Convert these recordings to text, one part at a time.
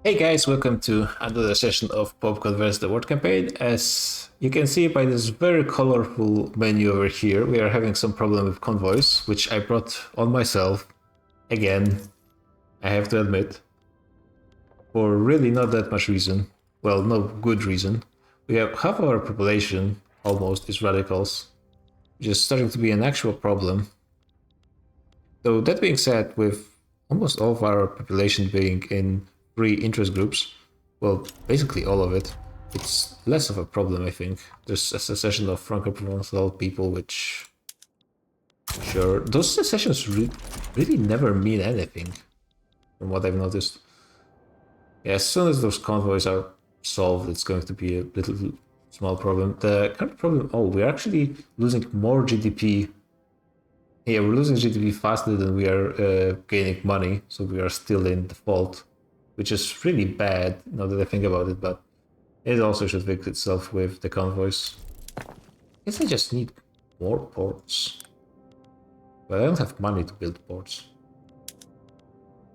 Hey guys, welcome to another session of Pop Converse the Word Campaign. As you can see by this very colorful menu over here, we are having some problem with convoys, which I brought on myself. Again, I have to admit, for really not that much reason. Well, no good reason. We have half our population, almost, is radicals, which is starting to be an actual problem. Though that being said, with almost all of our population being in three interest groups, well, basically all of it, it's less of a problem, I think. There's a secession of Franco-Provençal people, which, sure, those secessions really never mean anything, from what I've noticed. Yeah, as soon as those convoys are solved, it's going to be a little small problem. The current problem, oh, we're actually losing more GDP. Yeah, we're losing GDP faster than we are gaining money, so we are still in default, which is really bad now that I think about it, but it also should fix itself with the convoys. I guess I just need more ports. But I don't have money to build ports.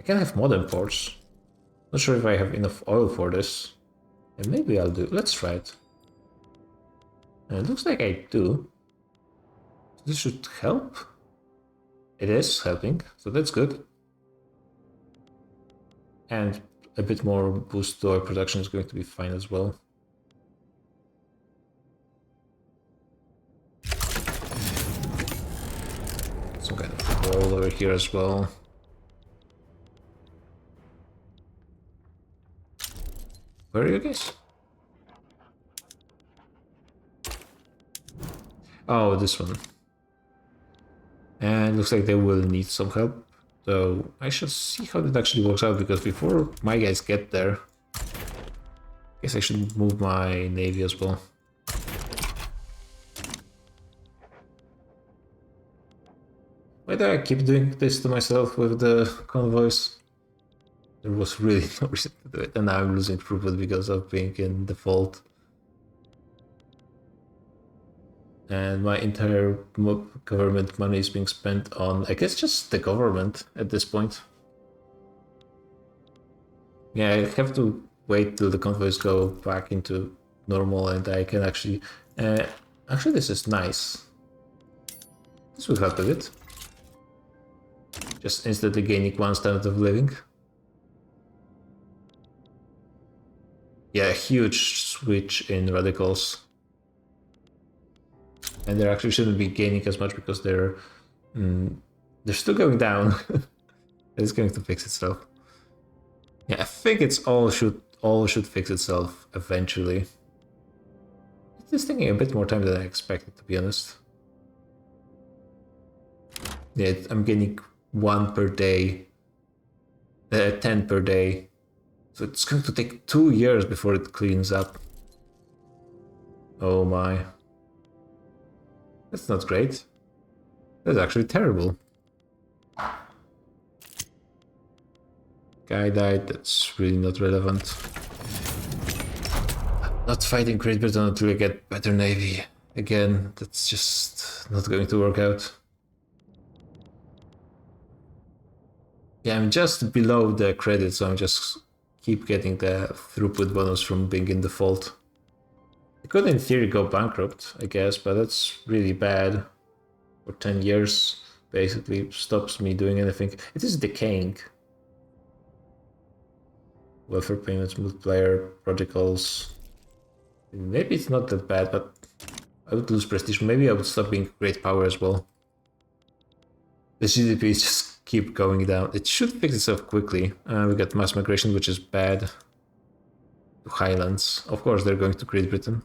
I can have modern ports. Not sure if I have enough oil for this. And maybe I'll do. Let's try it. And it looks like I do. This should help. It is helping, so that's good. And a bit more boost to our production is going to be fine as well. Some kind of wall over here as well. Where are you guys? Oh, this one. And it looks like they will need some help. So I should see how that actually works out, because before my guys get there, I guess I should move my navy as well. Why do I keep doing this to myself with the convoys? There was really no reason to do it, and now I'm losing throughput because of being in default. And my entire government money is being spent on, I guess, just the government at this point. Yeah, I have to wait till the convoys go back into normal and I can actually... actually, this is nice. This will help a bit. Just instantly gaining one standard of living. Yeah, a huge switch in radicals. And they actually shouldn't be gaining as much because they're still going down. It's going to fix itself. Yeah, I think it's all should fix itself eventually. It is taking a bit more time than I expected, to be honest. Yeah, I'm getting 1 per day, 10 per day. So it's going to take 2 years before it cleans up. Oh my. That's not great. That's actually terrible. Guy died, that's really not relevant. Not fighting Great Britain until we get better navy. Again, that's just not going to work out. Yeah, I'm just below the credit, so I'm just keep getting the throughput bonus from being in default. I could in theory go bankrupt, I guess, but that's really bad. For 10 years, basically stops me doing anything. It is decaying. Welfare payments, multiplier, protocols. Maybe it's not that bad, but I would lose prestige. Maybe I would stop being great power as well. The GDP just keep going down. It should fix itself quickly. We got mass migration, which is bad. To Highlands. Of course, they're going to Great Britain.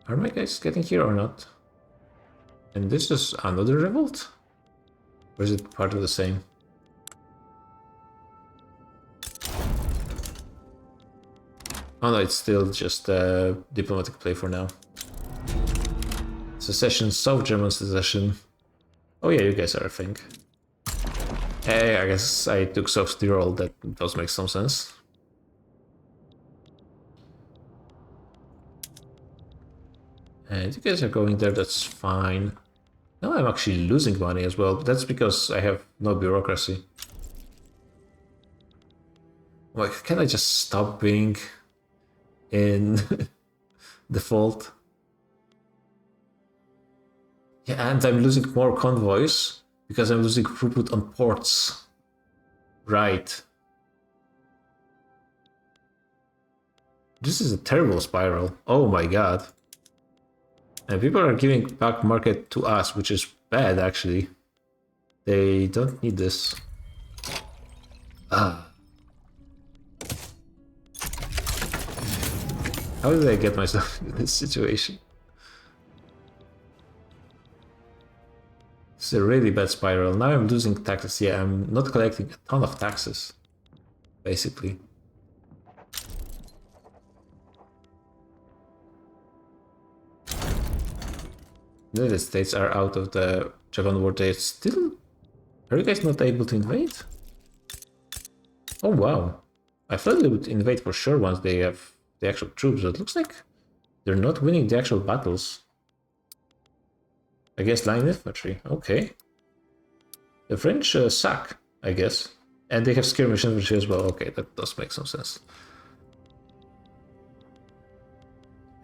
Are my guys getting here or not? And this is another revolt? Or is it part of the same? Oh no, it's still just a diplomatic play for now. Secession, South German secession. Oh yeah, you guys are a thing. Hey, I guess I took South Tyrol, that does make some sense. And you guys are going there, that's fine. Now I'm actually losing money as well. That's because I have no bureaucracy. Like, can I just stop being in default? Yeah, and I'm losing more convoys because I'm losing throughput on ports. Right. This is a terrible spiral. Oh my god. And people are giving back market to us, which is bad actually. They don't need this. Ah. How did I get myself in this situation? It's a really bad spiral. Now I'm losing taxes. Yeah, I'm not collecting a ton of taxes, basically. The United States are out of the Japan war. They still... Are you guys not able to invade? Oh wow. I thought they would invade for sure once they have the actual troops, but it looks like they're not winning the actual battles. I guess line infantry. Okay. The French suck, I guess. And they have skirmish infantry as well. Okay, that does make some sense.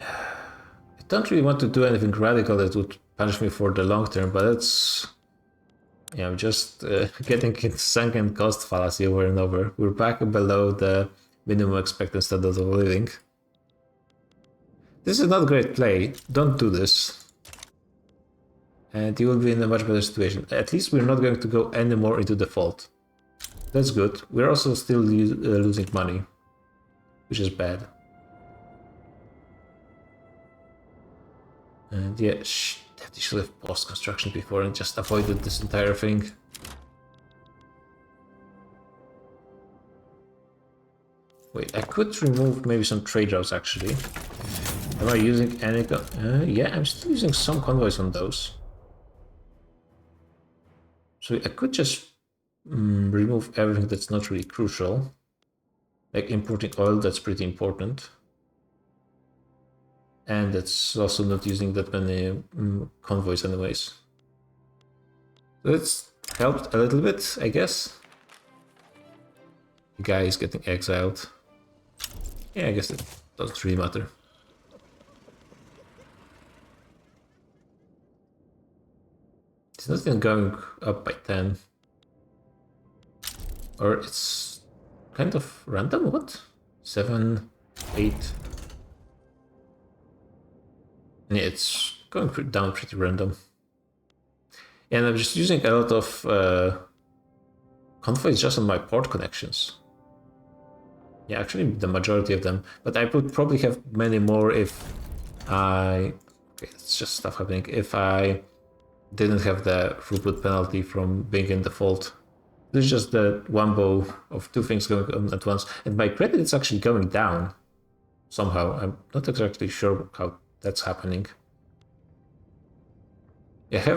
I don't really want to do anything radical that would punish me for the long term, but it's... Yeah, I'm just getting into sunken cost fallacy over and over. We're back below the minimum expected standard of living. This is not a great play. Don't do this. And you will be in a much better situation. At least we're not going to go any more into default. That's good. We're also still losing money, which is bad. And yeah, they should have paused construction before and just avoided this entire thing. Wait, I could remove maybe some trade routes actually. Am I using any... yeah, I'm still using some convoys on those. So I could just remove everything that's not really crucial. Like importing oil, that's pretty important. And it's also not using that many convoys anyways. So it's helped a little bit, I guess. The guy is getting exiled. Yeah, I guess it doesn't really matter. It's not even going up by 10. Or it's kind of random, what? 7, 8... Yeah, it's going down pretty random. And I'm just using a lot of convoys just on my port connections. Yeah, actually the majority of them. But I would probably have many more if I... Okay, it's just stuff happening. If I didn't have the throughput penalty from being in default. This is just the one bow of two things going on at once. And my credit is actually going down somehow. I'm not exactly sure how that's happening.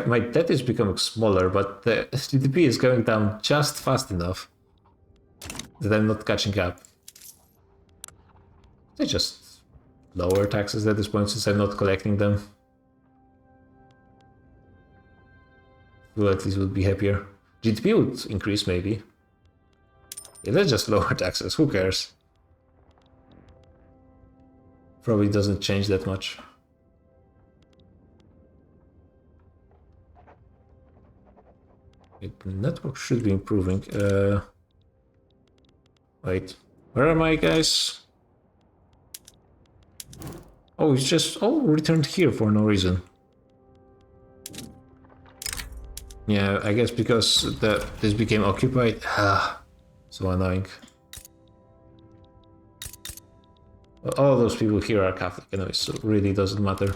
My debt is becoming smaller, but the GDP is going down just fast enough that I'm not catching up. I just lower taxes at this point since I'm not collecting them. Who at least would be happier. GDP would increase maybe. Yeah, let's just lower taxes, who cares? Probably doesn't change that much. The network should be improving. Wait, where are my guys? Oh, it's just returned here for no reason. Yeah, I guess because this became occupied. So annoying. Well, all those people here are Catholic anyway, so it really doesn't matter.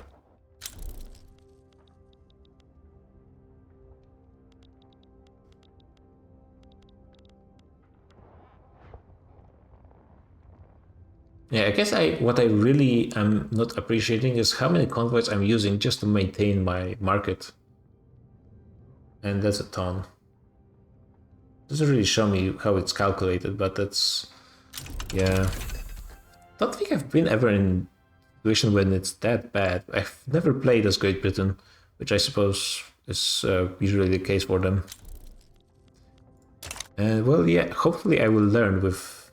Yeah, I guess what I really am not appreciating is how many convoys I'm using just to maintain my market. And that's a ton. Doesn't really show me how it's calculated, but that's... Yeah. Don't think I've been ever in a situation when it's that bad. I've never played as Great Britain, which I suppose is usually the case for them. And well, yeah, hopefully I will learn with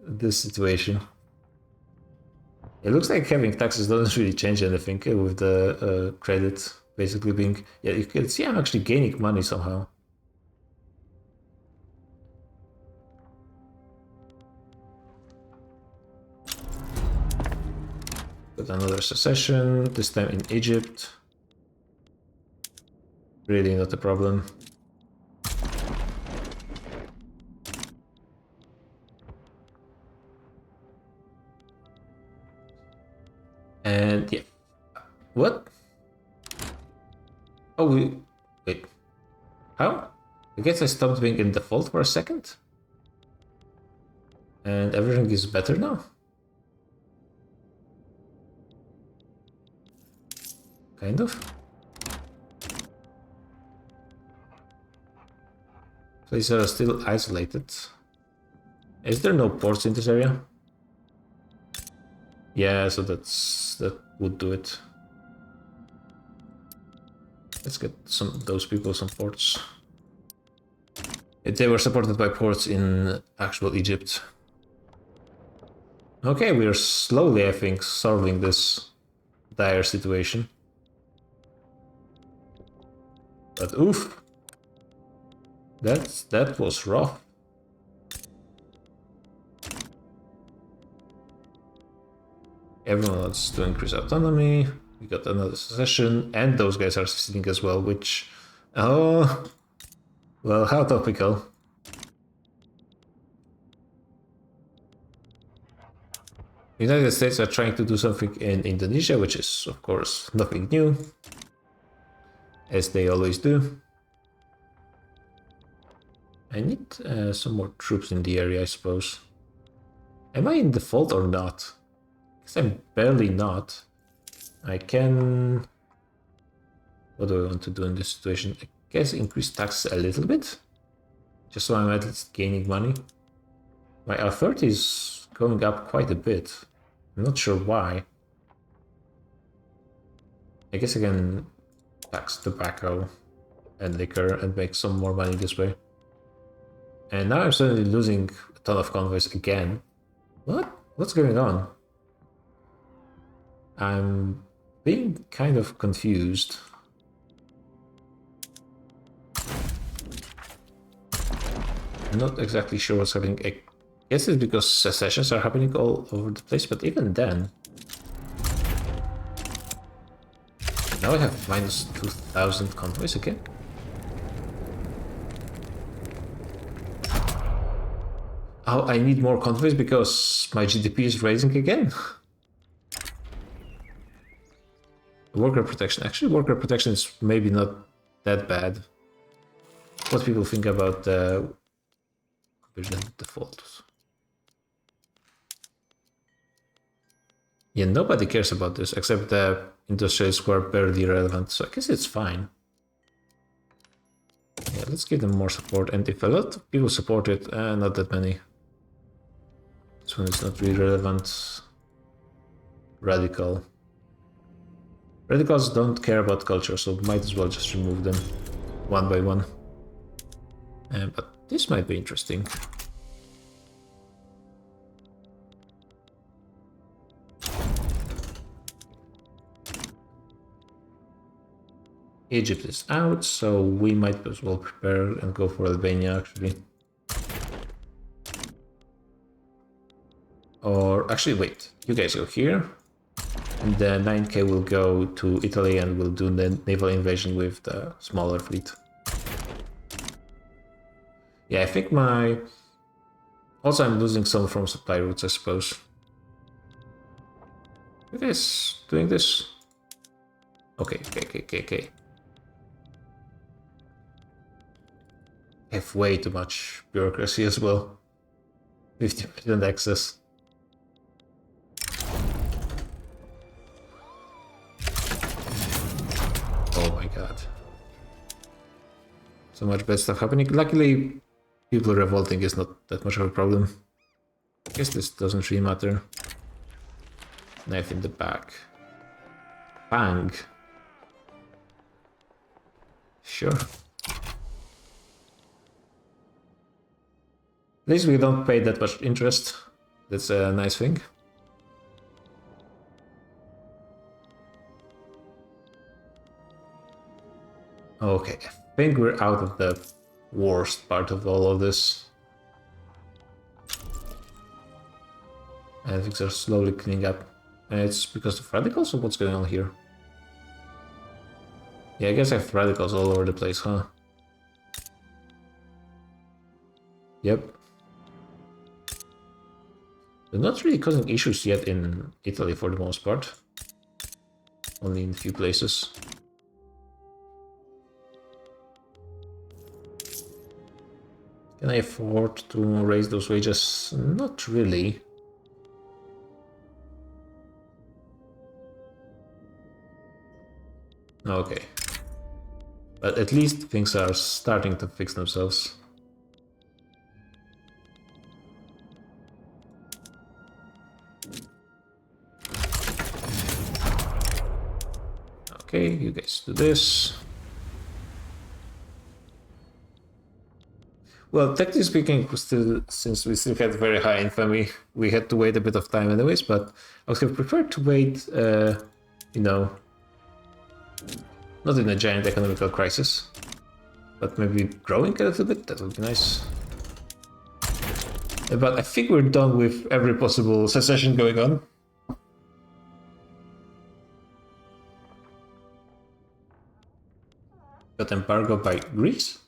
this situation. It looks like having taxes doesn't really change anything with the credit basically being... Yeah, you can see I'm actually gaining money somehow. Got another secession, this time in Egypt. Really not a problem. And yeah. What? Oh, wait. How? I guess I stopped being in default for a second. And everything is better now. Kind of. Places are still isolated. Is there no ports in this area? Yeah, so that would do it. Let's get those people some ports. They were supported by ports in actual Egypt. Okay, we are slowly, I think, solving this dire situation. But oof, that was rough. Everyone wants to increase autonomy. We got another secession, and those guys are seceding as well, which... Oh... Well, how topical. The United States are trying to do something in Indonesia, which is, of course, nothing new. As they always do. I need some more troops in the area, I suppose. Am I in default or not? Because I'm barely not. I can... What do I want to do in this situation? I guess increase taxes a little bit. Just so I'm at least gaining money. My authority is going up quite a bit. I'm not sure why. I guess I can tax tobacco and liquor and make some more money this way. And now I'm suddenly losing a ton of convoys again. What? What's going on? I'm being kind of confused. I'm not exactly sure what's happening. I guess it's because secessions are happening all over the place, but even then... Now I have minus 2,000 convoys again. Oh, I need more convoys because my GDP is rising again. Worker protection. Actually, worker protection is maybe not that bad. What people think about the default. Yeah, nobody cares about this except the industrialists who are barely relevant, so I guess it's fine. Yeah, let's give them more support, and if a lot of people support it, not that many. This one is not really relevant. Radical. Radicals don't care about culture, so might as well just remove them one by one. But this might be interesting. Egypt is out, so we might as well prepare and go for Albania, actually. Or actually, wait, you guys go here. And the 9K will go to Italy and we'll do the naval invasion with the smaller fleet. Yeah, I think my... Also, I'm losing some from supply routes, I suppose. You guys doing this? Okay. I have way too much bureaucracy as well. 50% access. Oh my god. So much bad stuff happening. Luckily, people revolting is not that much of a problem. I guess this doesn't really matter. Knife in the back. Bang. Sure. At least we don't pay that much interest. That's a nice thing. Okay, I think we're out of the worst part of all of this. And things are slowly cleaning up. And it's because of radicals or what's going on here? Yeah, I guess I have radicals all over the place, huh? Yep. They're not really causing issues yet in Italy for the most part. Only in a few places. Can I afford to raise those wages? Not really. Okay. But at least things are starting to fix themselves. Okay, you guys do this. Well, technically speaking, since we still had very high infamy, we had to wait a bit of time anyways, but I would have preferred to wait, you know, not in a giant economical crisis, but maybe growing a little bit, that would be nice. But I think we're done with every possible secession going on. Got embargo by Greece?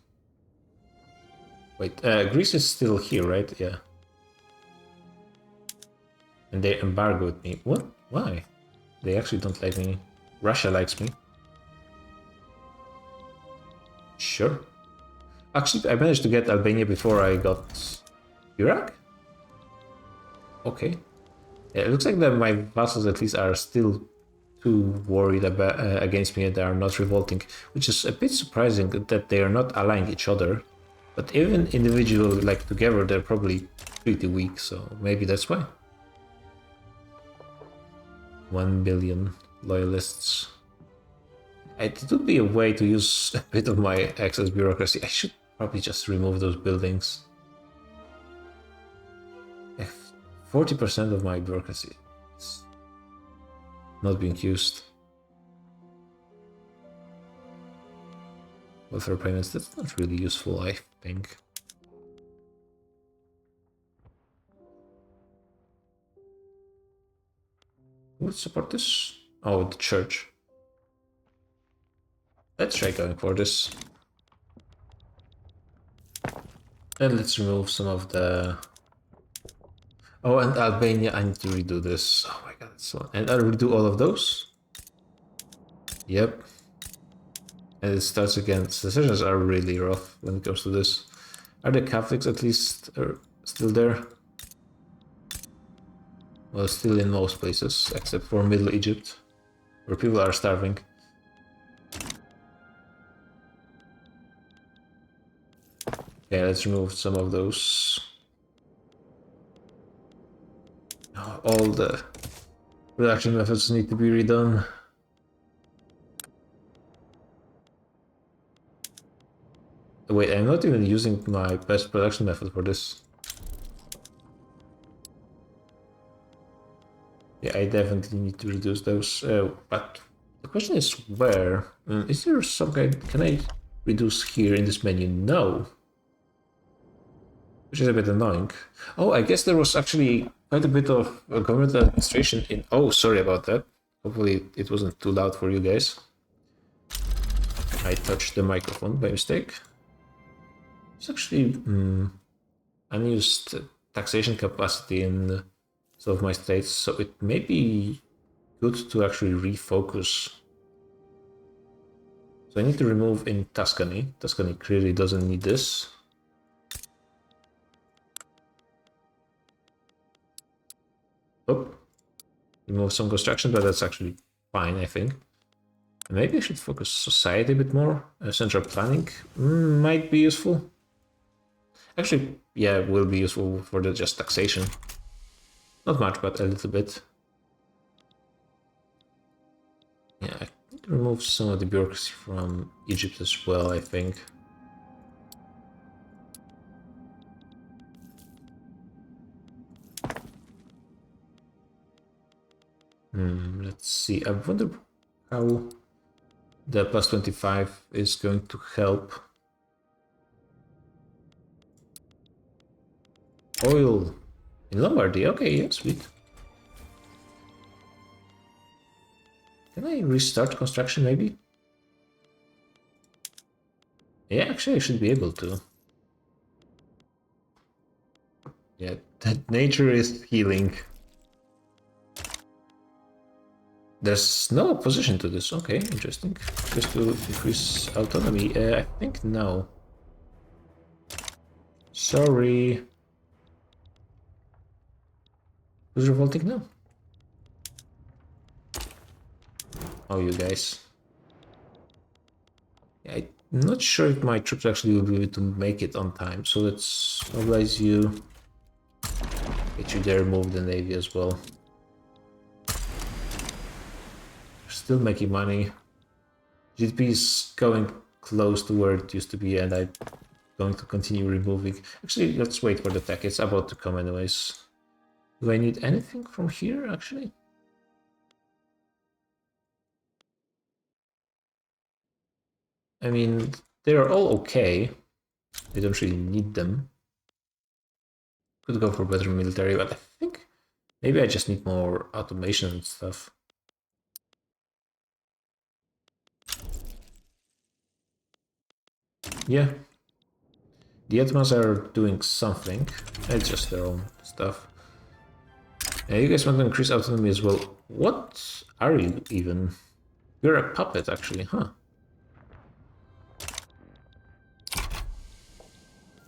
Wait, Greece is still here, right? Yeah. And they embargoed me. What? Why? They actually don't like me. Russia likes me. Sure. Actually, I managed to get Albania before I got Iraq? Okay. Yeah, it looks like that my vassals at least are still too worried about, against me and they are not revolting, which is a bit surprising that they are not allying each other. But even individually, like together, they're probably pretty weak, so maybe that's why. 1 billion loyalists. It would be a way to use a bit of my excess bureaucracy. I should probably just remove those buildings. 40% of my bureaucracy is not being used. Welfare payments, that's not really useful, I think. Who would support this? Oh, the church. Let's try going for this. And let's remove some of the... Oh, and Albania, I need to redo this. Oh my god, it's so... And I'll redo all of those? Yep. And it starts again. Decisions are really rough when it comes to this. Are the Catholics at least still there? Well, still in most places, except for Middle Egypt, where people are starving. Okay, let's remove some of those. All the production methods need to be redone. Wait, I'm not even using my best production method for this. Yeah, I definitely need to reduce those. But the question is where? Is there some kind... Can I reduce here in this menu? No. Which is a bit annoying. Oh, I guess there was actually quite a bit of government administration in... Oh, sorry about that. Hopefully it wasn't too loud for you guys. I touched the microphone by mistake. It's actually unused taxation capacity in some of my states, so it may be good to actually refocus. So I need to remove in Tuscany. Tuscany clearly doesn't need this. Oh, remove some construction, but that's actually fine, I think. Maybe I should focus society a bit more. Central planning might be useful. Actually, yeah, will be useful for the just taxation. Not much, but a little bit. Yeah, I should remove some of the bureaucracy from Egypt as well, I think. Let's see. I wonder how the plus 25 is going to help. Oil in Lombardy. Okay, yeah, sweet. Can I restart construction maybe? Yeah, actually I should be able to. Yeah, that nature is healing. There's no opposition to this. Okay, interesting. Just to increase autonomy. I think no. Sorry. Who's revolting now? Oh, you guys. Yeah, I'm not sure if my troops actually will be able to make it on time. So let's mobilize you. Get you there, move the navy as well. Still making money. GDP is going close to where it used to be, and I'm going to continue removing. Actually, let's wait for the tech. It's about to come anyways. Do I need anything from here, actually? I mean, they're all okay. I don't really need them. Could go for better military, but I think maybe I just need more automation and stuff. Yeah. The Atmas are doing something. It's just their own stuff. You guys want to increase autonomy as well. What are you even? You're a puppet, actually, huh?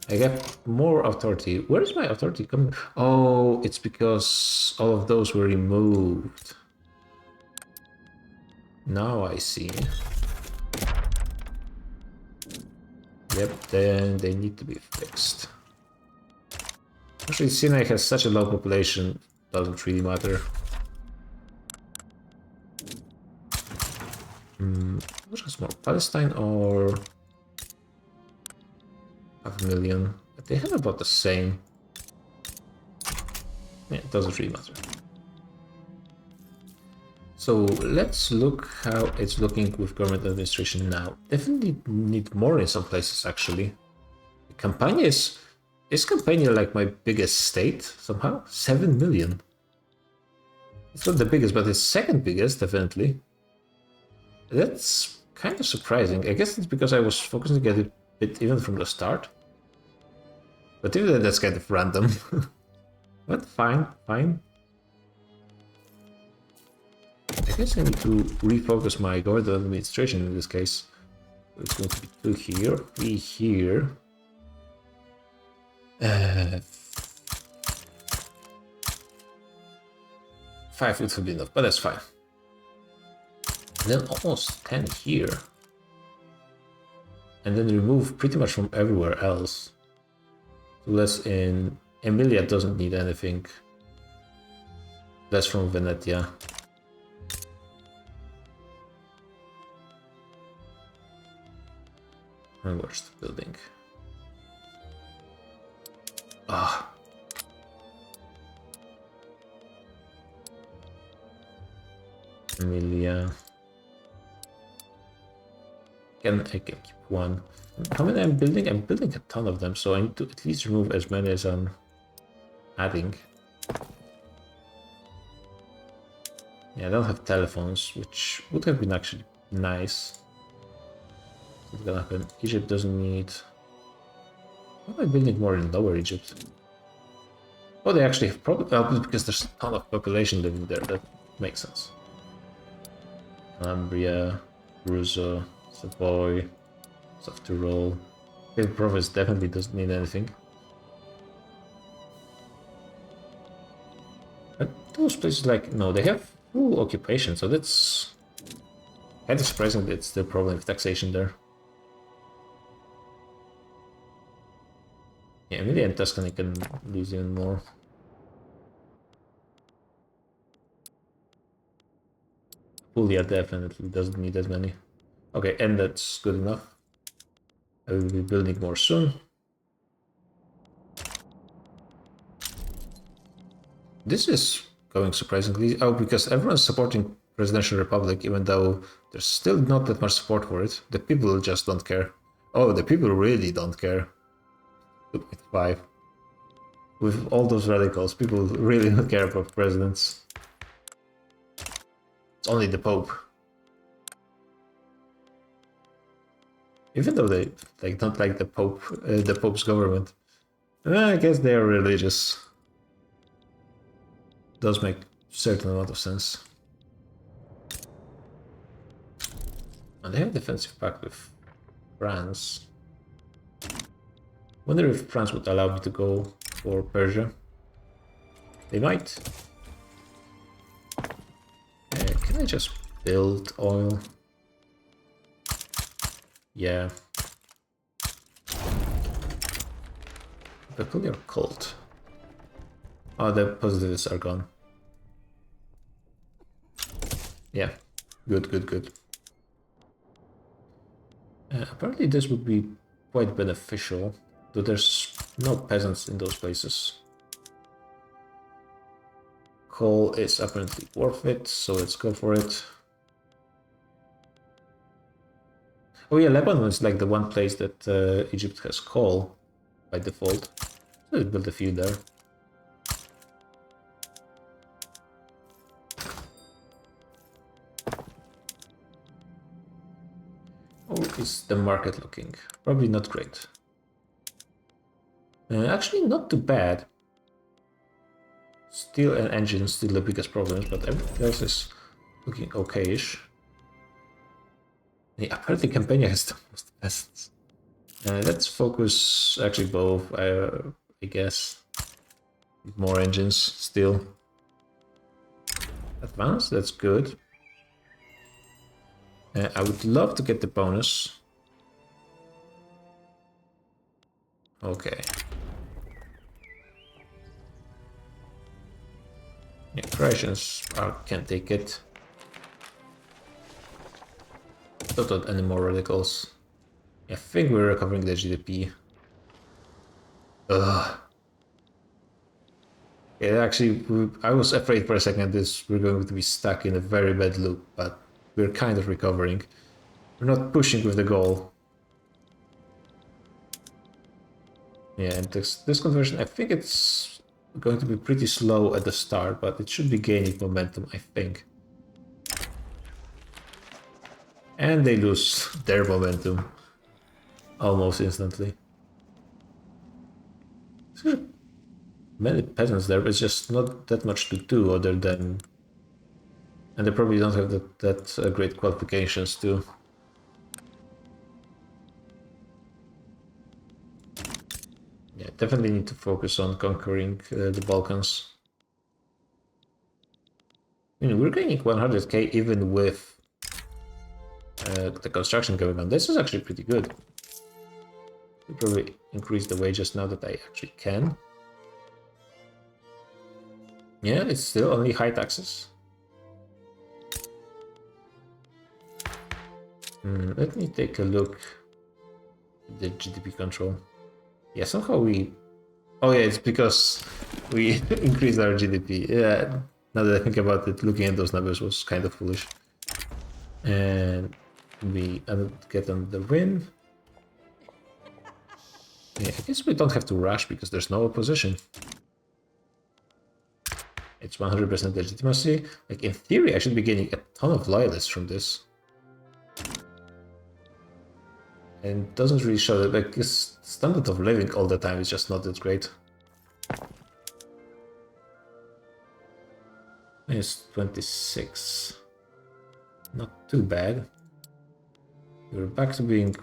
I get more authority. Where is my authority coming? Oh, it's because all of those were removed. Now I see. Yep, then they need to be fixed. Actually, Sinai has such a low population, doesn't really matter. Which has more, Palestine or 500,000? But they have about the same. Yeah, it doesn't really matter. So let's look how it's looking with government administration now. Definitely need more in some places, actually. Campania is Campania like my biggest state somehow? 7 million. It's not the biggest, but it's second biggest, definitely. That's kind of surprising. I guess it's because I was focusing a bit even from the start. But even that's kind of random. But fine, fine. I guess I need to refocus my government administration in this case. So it's going to be 2 here, 3 here. 5 would have been enough, but that's fine. And then almost 10 here. And then remove pretty much from everywhere else. So less in... Emilia doesn't need anything. Less from Venetia. And where's the building? Ah. Emilia. I can keep one. How many I'm building? I'm building a ton of them, so I need to at least remove as many as I'm adding. Yeah, I don't have telephones, which would have been actually nice. What's gonna happen? Egypt doesn't need... Why am I building more in Lower Egypt? Oh, they actually have probably because there's a ton of population living there. That makes sense. Calabria, Russo, Savoy, South Tyrol. The province definitely doesn't need anything. But those places, like, no, they have full occupation, so that's kind of surprising that it's the problem with taxation there. Yeah, Emilia and Tuscany can lose even more. Puglia definitely doesn't need as many. Okay, and that's good enough. I will be building more soon. This is going surprisingly... Oh, because everyone's supporting Presidential Republic, even though there's still not that much support for it. The people just don't care. Oh, the people really don't care. 2.5. With all those radicals, people really don't care about presidents. It's only the Pope. Even though they don't like the Pope's government. I guess they are religious. Does make certain amount of sense. And they have defensive pact with France. Wonder if France would allow me to go for Persia. They might. Can I just build oil? Yeah. Peculiar cult. Oh, the positives are gone. Yeah. Good, good, good. Apparently this would be quite beneficial, though there's no peasants in those places. Coal is apparently worth it, so let's go for it. Oh yeah, Lebanon is like the one place that Egypt has coal by default. So let's build a few there. How is the market looking? Probably not great. Actually, not too bad. Steel and engines still the biggest problems, but everything else is looking okay-ish. Yeah, apparently Campania has the most peasants. Let's focus actually both, I guess. More engines still. Advanced, that's good. I would love to get the bonus. Okay. Yeah, Croatians can't take it. Don't want any more radicals. I think we're recovering the GDP. Ugh. Yeah, actually, I was afraid for a second we're going to be stuck in a very bad loop, but we're kind of recovering. We're not pushing with the goal. Yeah, and this conversion, I think it's going to be pretty slow at the start, but it should be gaining momentum, I think. And they lose their momentum almost instantly. Many peasants there, but it's just not that much to do other than... And they probably don't have that great qualifications too. Yeah, definitely need to focus on conquering the Balkans. I mean, we're gaining 100k even with the construction going on. This is actually pretty good. I'll probably increase the wages now that I actually can. Yeah, it's still only high taxes. Let me take a look at the GDP control. Yeah, somehow we... Oh yeah, it's because we increased our GDP. Yeah, now that I think about it, looking at those numbers was kind of foolish. And we get on the win. Yeah, I guess we don't have to rush because there's no opposition. It's 100% legitimacy. Like, in theory, I should be getting a ton of loyalists from this. And it doesn't really show that, like, this standard of living all the time is just not that great. Minus 26. Not too bad. We're back to being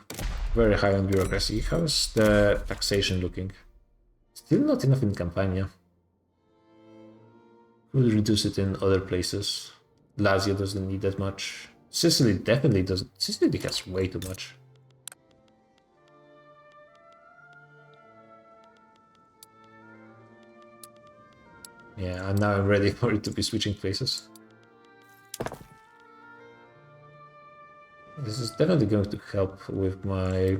very high on bureaucracy. How's the taxation looking? Still not enough in Campania. We'll reduce it in other places. Lazio doesn't need that much. Sicily definitely doesn't. Sicily has way too much. Yeah, and now I'm ready for it to be switching places. definitely going to help with my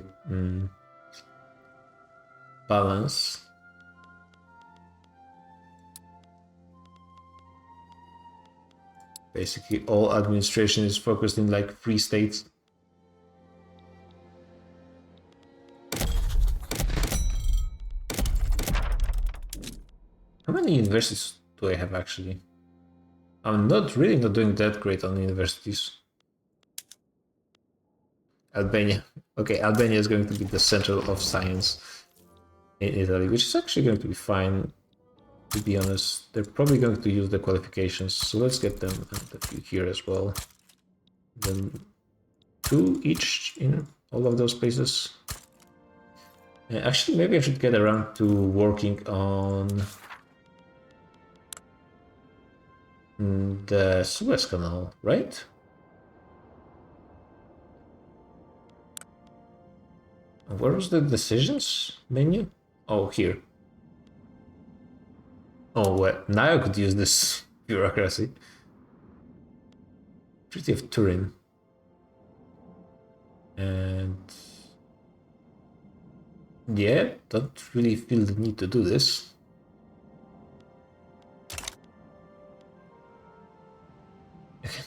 balance. Basically, all administration is focused in like 3 states. How many universities do I have actually? I'm not doing that great on universities. Albania. Okay, Albania is going to be the center of science in Italy, which is actually going to be fine, to be honest. They're probably going to use the qualifications, so let's get them and a few here as well. Then 2 each in all of those places. Actually, maybe I should get around to working on the Suez Canal, right? Where was the decisions menu? Oh, here. Oh, well, now I could use this bureaucracy. Treaty of Turin. And yeah, don't really feel the need to do this.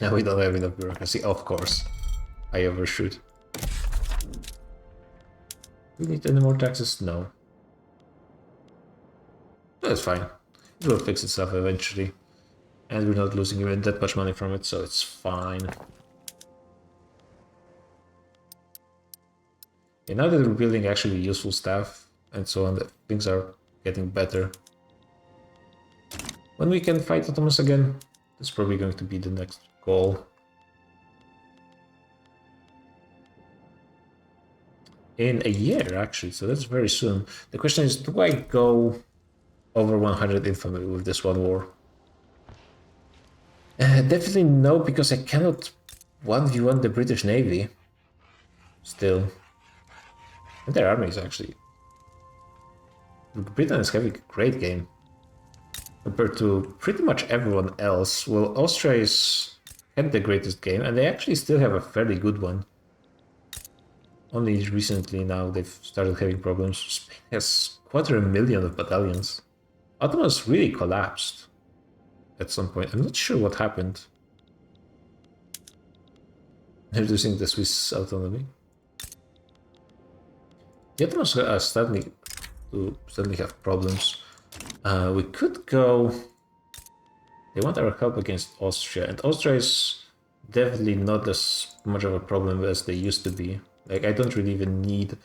Now we don't have enough bureaucracy, of course. I overshoot. Do we need any more taxes? No. That's fine. It will fix itself eventually. And we're not losing even that much money from it, so it's fine. And now that we're building actually useful stuff and so on, things are getting better. When we can fight Ottomans again, that's probably going to be the next goal. In a year, actually, so that's very soon. The question is, do I go over 100 infantry with this one war? Definitely no, because I cannot 1v1 the British Navy. Still. And their armies, actually. Britain is having a great game. Compared to pretty much everyone else. Well, Austria had the greatest game, and they actually still have a fairly good one. Only recently now they've started having problems. Spain has 250,000 of battalions. Ottomans really collapsed at some point. I'm not sure what happened. Reducing the Swiss autonomy. The Ottomans are starting have problems. We could go... They want our help against Austria, and Austria is definitely not as much of a problem as they used to be. Like, I don't really even need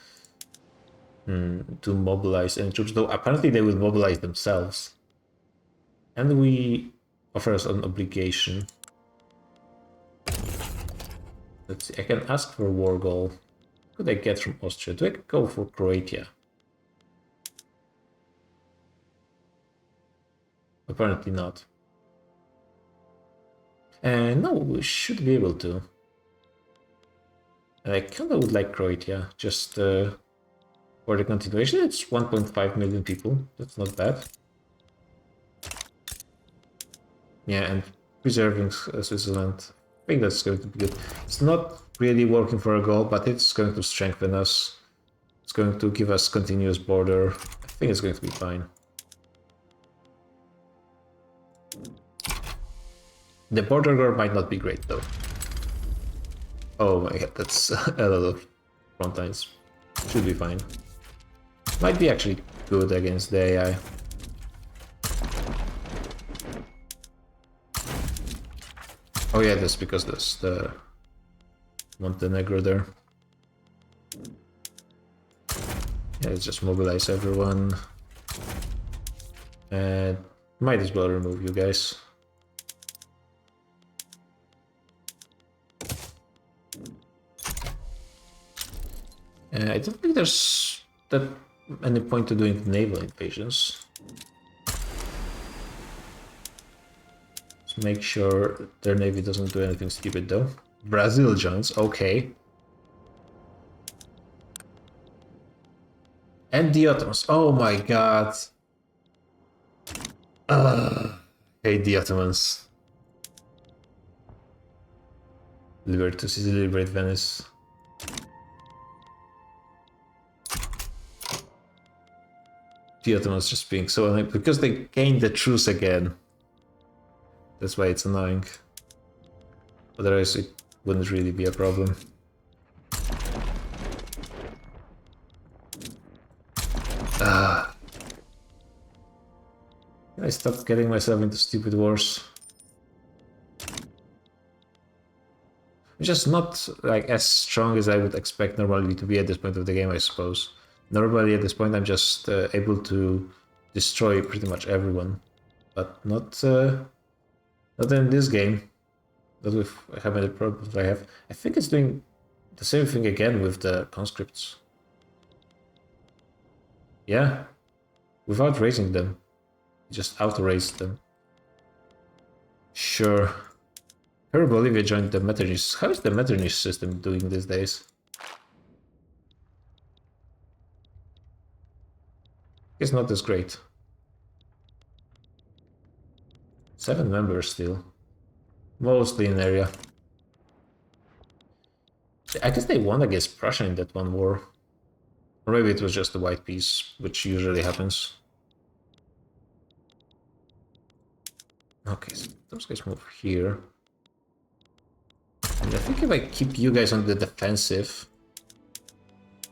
to mobilize any troops, though apparently they will mobilize themselves. And we offer us an obligation. Let's see, I can ask for a war goal. What could I get from Austria? Do I go for Croatia? Apparently not. And no, we should be able to. And I kinda would like Croatia, just for the continuation. It's 1.5 million people, that's not bad. Yeah, and preserving Switzerland, I think that's going to be good. It's not really working for a goal, but it's going to strengthen us. It's going to give us continuous border. I think it's going to be fine. The border guard might not be great though. Oh my god, that's a lot of front lines. Should be fine. Might be actually good against the AI. Oh yeah, that's because there's the Montenegro there. Yeah, let's just mobilize everyone. And might as well remove you guys. I don't think there's that any point to doing naval invasions. Let's make sure their navy doesn't do anything stupid though. Brazil joins, okay. And the Ottomans, oh my god. Hate the Ottomans. Liberate to Sicily, liberate Venice. The Ottomans just being so annoying because they gained the truce again. That's why it's annoying. Otherwise, it wouldn't really be a problem. Ah. I stopped getting myself into stupid wars. I'm just not like as strong as I would expect normally to be at this point of the game, I suppose. Normally at this point I'm just able to destroy pretty much everyone, but not in this game. Not with how many problems I have. I think it's doing the same thing again with the conscripts. Yeah, without raising them, just auto-raised them. Sure. Her Bolivia joined the Metternich. How is the Metternich system doing these days? It's not as great. 7 members still. Mostly in area. I guess they won against Prussia in that one war. Or maybe it was just a white piece, which usually happens. Okay, so those guys move here. And I think if I keep you guys on the defensive,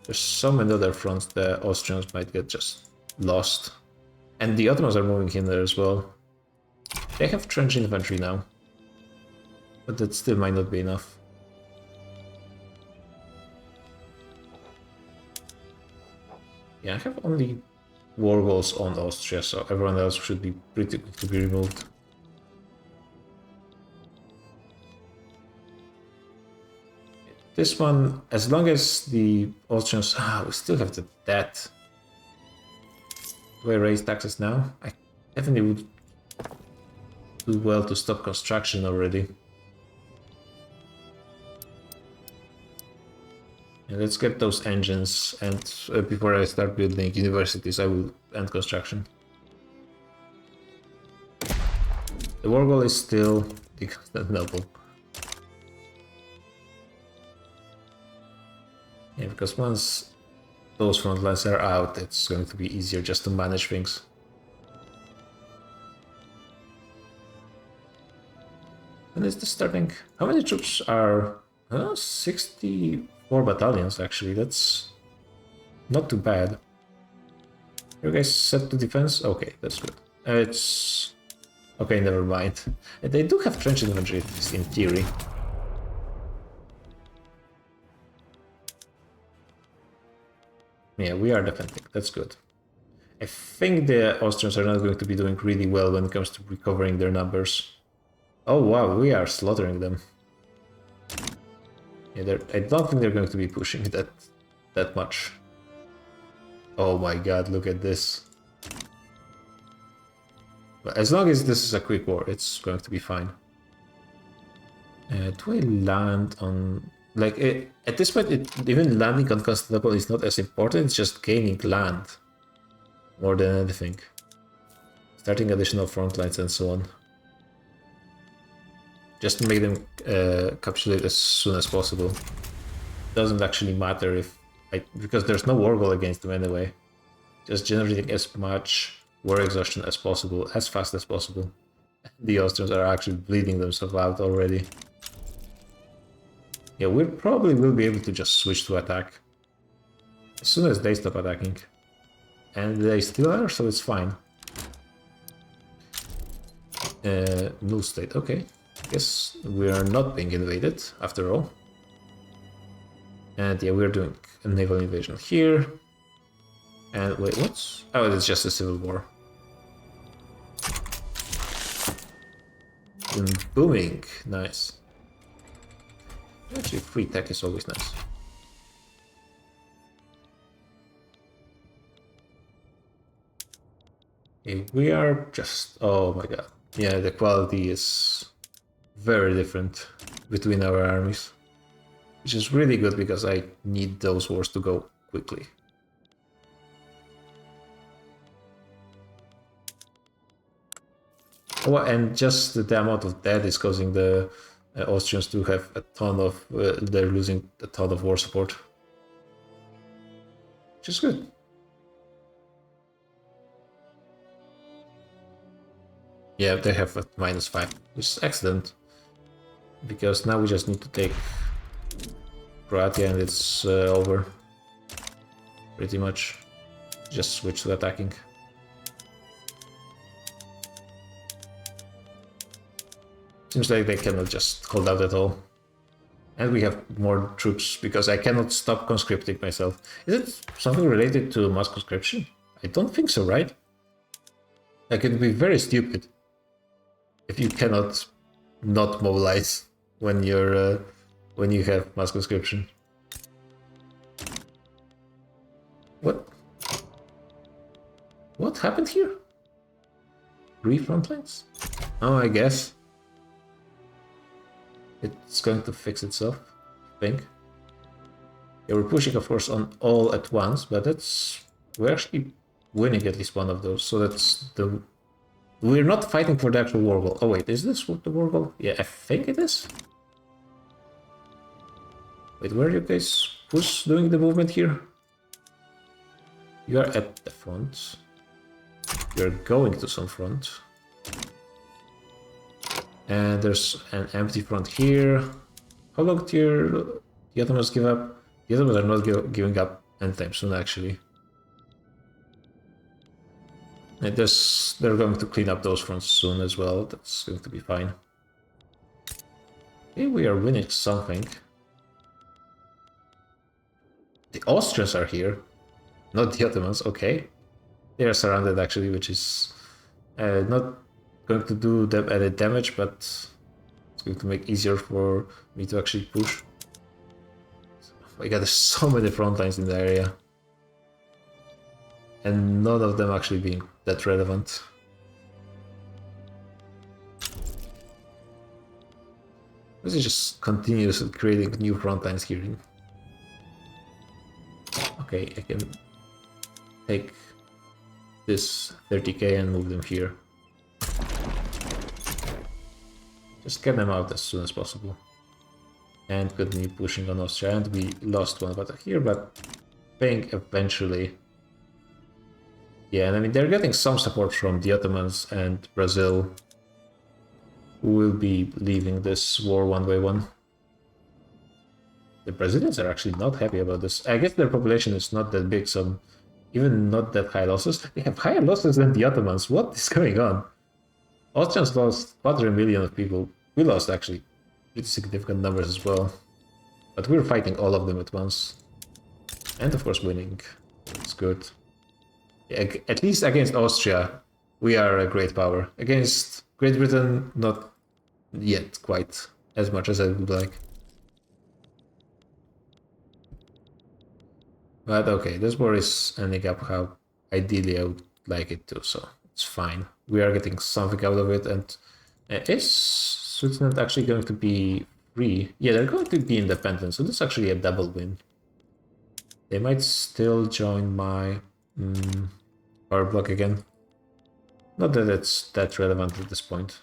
there's so many other fronts the Austrians might get just lost. And the Ottomans are moving in there as well. They have trench infantry now. But that still might not be enough. Yeah, I have only war goals on Austria, so everyone else should be pretty quick to be removed. This one, as long as the Austrians... we still have the debt. Do I raise taxes now? I definitely would do well to stop construction already. Yeah, let's get those engines, and before I start building universities, I will end construction. The war goal is still the Constantinople. Yeah, because once those front lines are out, it's going to be easier just to manage things. When is this starting? How many troops are... 64 battalions actually, that's not too bad. You guys set to defense? Okay, that's good. It's... okay, never mind. They do have trench infantry in theory. Yeah, we are defending, that's good. I think the Austrians are not going to be doing really well when it comes to recovering their numbers. Oh wow, we are slaughtering them. Yeah, I don't think they're going to be pushing that much. Oh my god, look at this. But as long as this is a quick war, it's going to be fine. Do I land on... like, at this point, even landing on Constantinople is not as important, it's just gaining land. More than anything. Starting additional front lines and so on. Just to make them capitulate as soon as possible. Doesn't actually matter if... because there's no war goal against them anyway. Just generating as much war exhaustion as possible, as fast as possible. The Austrians are actually bleeding themselves out already. Yeah, we probably will be able to just switch to attack. As soon as they stop attacking. And they still are, so it's fine. Null state, okay. Guess we are not being invaded, after all. And yeah, we're doing a naval invasion here. And wait, what's... oh, it's just a civil war. And booming, nice. Actually, free tech is always nice. Okay, we are just... oh my god. Yeah, the quality is very different between our armies. Which is really good because I need those wars to go quickly. Oh, and just the amount of debt is causing the Austrians to have a ton of... they're losing a ton of war support. Which is good. Yeah, they have a -5, which is excellent. Because now we just need to take Croatia and it's over. Pretty much. Just switch to attacking. Seems like they cannot just hold out at all. And we have more troops because I cannot stop conscripting myself. Is it something related to mass conscription? I don't think so, right? Like, it'd be very stupid if you cannot not mobilize when you're when you have mass conscription. What happened here? 3 front lines? Oh, I guess it's going to fix itself, I think. Yeah, we're pushing, of course, on all at once, but we're actually winning at least one of those. So we're not fighting for the actual war goal. Oh wait, is this what the war goal? Yeah, I think it is. Wait, where are you guys? Who's doing the movement here? You are at the front. You're going to some front. And there's an empty front here. How long do the Ottomans give up? The Ottomans are not giving up anytime soon, actually. And they're going to clean up those fronts soon as well. That's going to be fine. Okay, we are winning something. The Austrians are here, not the Ottomans. Okay, they are surrounded actually, which is not going to do them any damage, but it's going to make it easier for me to actually push. Oh my god, there's so many front lines in the area. And none of them actually being that relevant. This is just continuously creating new front lines here. Okay, I can take this 30k and move them here. Just get them out as soon as possible. And continue pushing on Austria. And we lost one battle here, but I think eventually... Yeah, and I mean, they're getting some support from the Ottomans and Brazil, who will be leaving this war one by one. The Brazilians are actually not happy about this. I guess their population is not that big, so even not that high losses. They have higher losses than the Ottomans. What is going on? Austrians lost 250,000 of people. We lost actually pretty significant numbers as well. But we're fighting all of them at once. And of course winning. That's good. At least against Austria, we are a great power. Against Great Britain, not yet quite as much as I would like. But okay, this war is ending up how ideally I would like it to, so it's fine. We are getting something out of it, and is Switzerland actually going to be free? Yeah, they're going to be independent, so this is actually a double win. They might still join my power block again. Not that it's that relevant at this point,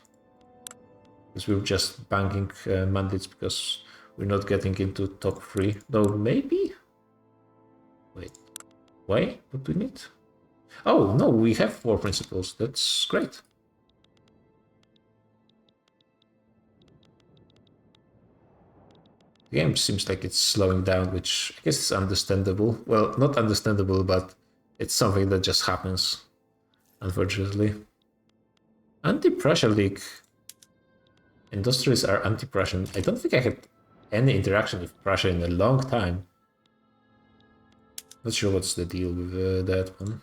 because we're just banking mandates because we're not getting into top 3. Though maybe? Wait, why? What do we need? Oh, no, we have 4 principles. That's great. The game seems like it's slowing down, which I guess is understandable. Well, not understandable, but it's something that just happens, unfortunately. Anti-Prussia League. Industries are anti-Prussian. I don't think I had any interaction with Prussia in a long time. Not sure what's the deal with that one.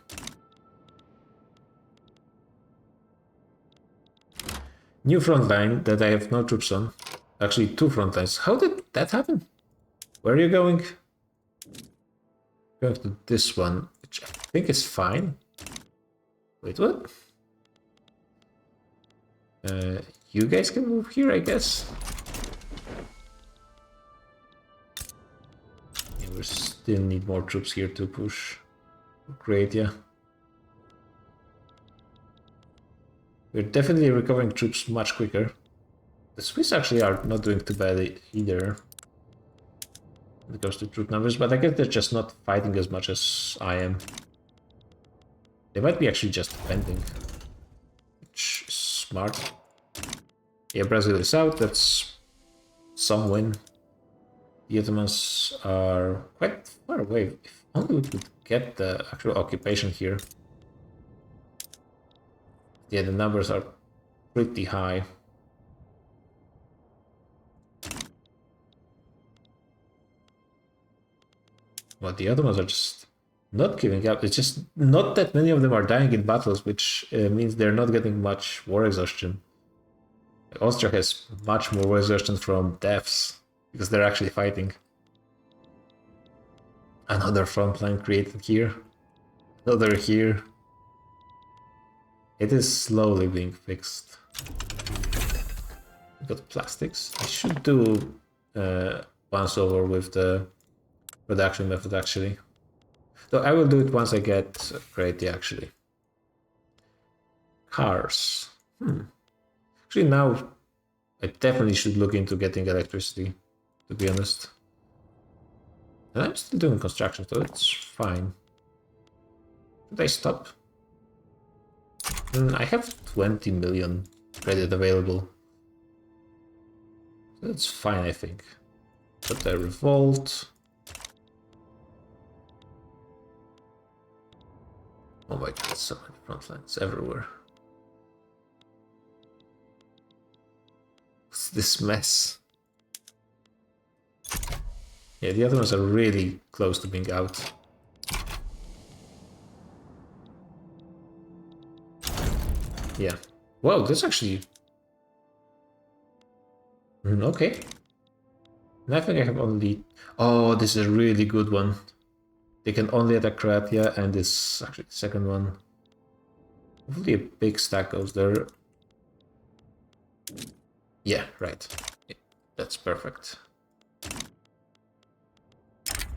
New front line that I have no troops on. Actually, 2 front lines. How did that happen? Where are you going? Going to this one, which I think is fine. Wait, what? You guys can move here, I guess. Yeah, we still need more troops here to push Croatia. We're definitely recovering troops much quicker. The Swiss actually are not doing too bad either when it comes to troop numbers, but I guess they're just not fighting as much as I am. They might be actually just defending, which is smart. Yeah, Brazil is out. That's some win. The Ottomans are quite far away. If only we could get the actual occupation here. Yeah, the numbers are pretty high. But the Ottomans are just not giving up. It's just not that many of them are dying in battles, which means they're not getting much war exhaustion. Austria has much more war exhaustion from deaths, because they're actually fighting. Another front line created here. Another here. It is slowly being fixed. We got plastics. I should do once over with the production method, actually. So I will do it once I get Crate, actually. Cars. Actually, now I definitely should look into getting electricity, to be honest. And I'm still doing construction, so it's fine. Should I stop? I have 20 million credit available. So that's fine, I think. But I revolt. Oh my god, so many front lines everywhere. What's this mess? Yeah, the other ones are really close to being out. Yeah. Wow, that's actually... okay. And I think I have only... Oh, this is a really good one. They can only attack Croatia, and this actually the second one. Hopefully a big stack goes there. Yeah, right. Yeah, that's perfect.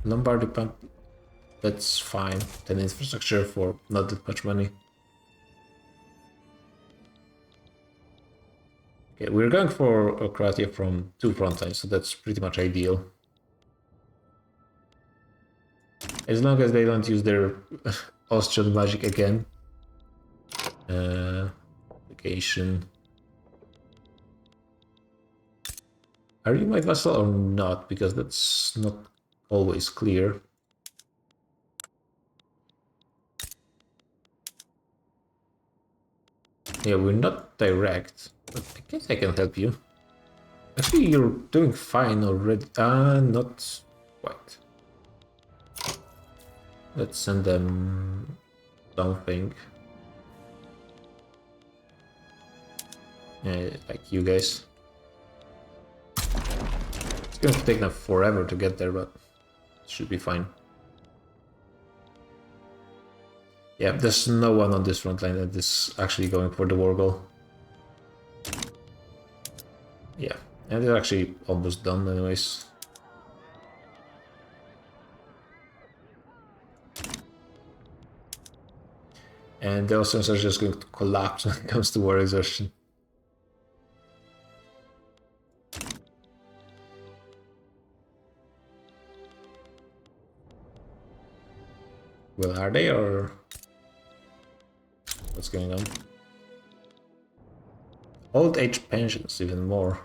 Lombardy pump. That's fine. 10 infrastructure for not that much money. Okay, we're going for Croatia from 2 front lines, so that's pretty much ideal. As long as they don't use their Austrian magic again. Vacation. Are you my vassal or not? Because that's not always clear. Yeah, we're not direct, but I guess I can help you. Actually, you're doing fine already. Not quite. Let's send them something. Like you guys. It's going to take them forever to get there, but it should be fine. Yeah, there's no one on this front line that is actually going for the war goal. Yeah, and it's actually almost done anyways. And the Austrians are just going to collapse when it comes to war exhaustion. Well, are they, or what's going on? Old age pensions, even more.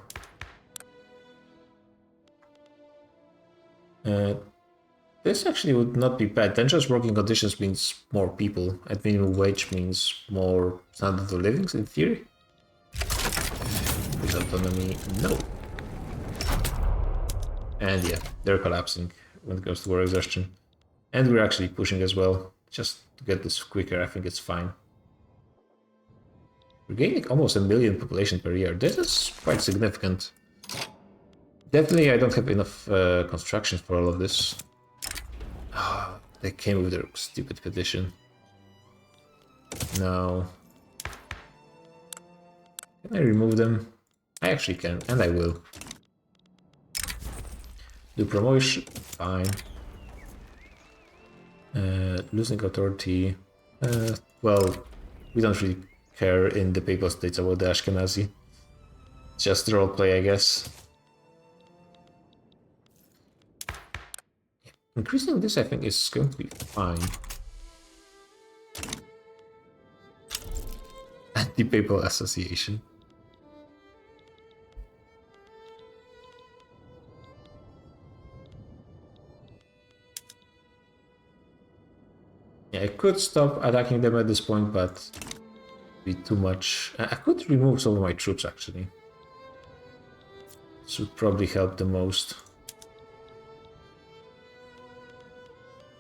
This actually would not be bad. Dangerous working conditions means more people, and minimum wage means more standard of living, in theory. With autonomy, no. And yeah, they're collapsing when it comes to war exhaustion. And we're actually pushing as well, just to get this quicker. I think it's fine. We're gaining almost 1 million population per year. This is quite significant. Definitely I don't have enough construction for all of this. Oh, they came with their stupid petition. No. Can I remove them? I actually can, and I will. Do promotion, fine. Losing authority. Well, we don't really care in the Papal States about the Ashkenazi. Just roleplay, I guess. Increasing this, I think, is going to be fine. And The Papal Association. Yeah, I could stop attacking them at this point, but it'd be too much. I could remove some of my troops, actually. This would probably help the most.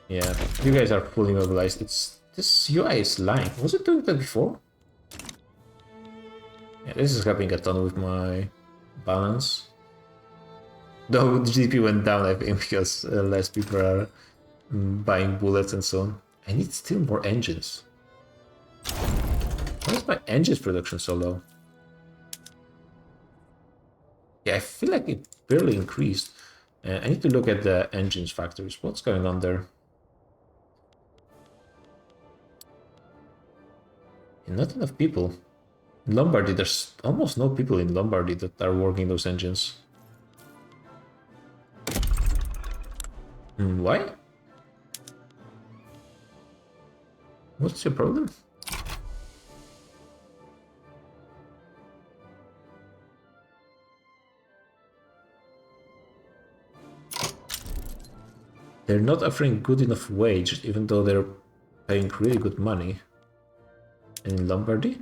Yeah, you guys are fully mobilized. This UI is lying. Was it doing that before? Yeah, this is helping a ton with my balance. Though the GDP went down, I think, because less people are buying bullets and so on. I need still more engines. Why is my engines production so low? Yeah, I feel like it barely increased. I need to look at the engines factories. What's going on there? Yeah, not enough people. In Lombardy, there's almost no people in Lombardy that are working those engines. Why? What's your problem? They're not offering good enough wage, even though they're paying really good money. And in Lombardy?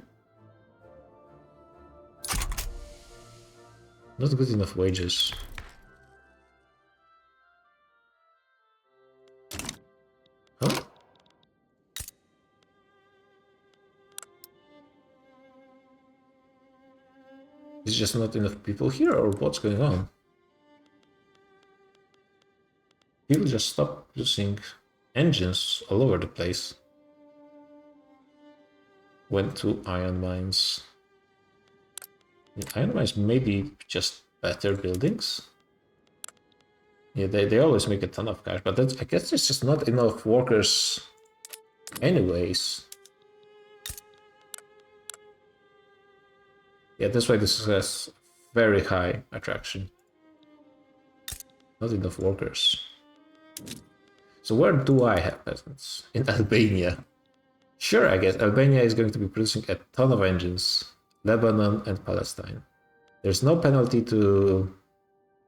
Not good enough wages. Huh? Is just not enough people here, or what's going on? People just stop using engines all over the place. Went to iron mines. Iron mines may be just better buildings. Yeah, they always make a ton of cash, but that's, I guess there's just not enough workers anyways. Yeah, that's why this has very high attraction. Not enough workers. So where do I have peasants? In Albania. Sure, I guess Albania is going to be producing a ton of engines. Lebanon and Palestine. There's no penalty to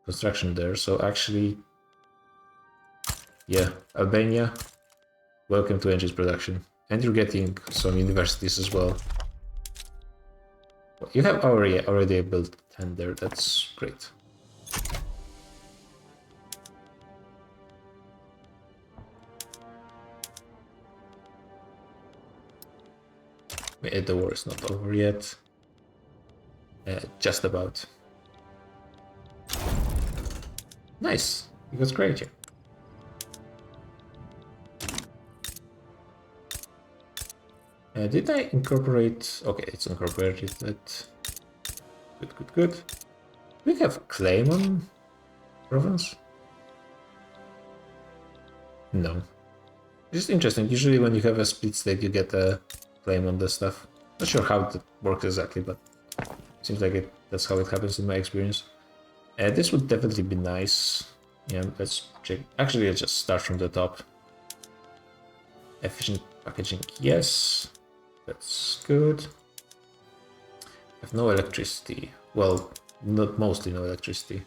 construction there, so actually, yeah, Albania, welcome to engines production. And you're getting some universities as well. You have already built 10 there, that's great. The war is not over yet. Just about. Nice, you got great here. Did I incorporate? Okay, it's incorporated. That good. We have claim on province. No, it's interesting. Usually, when you have a split state, you get a claim on this stuff. Not sure how it works exactly, but seems like that's how it happens in my experience. This would definitely be nice. Yeah, let's check. Actually, let's just start from the top. Efficient packaging, yes. That's good. I have no electricity. Well, not mostly no electricity.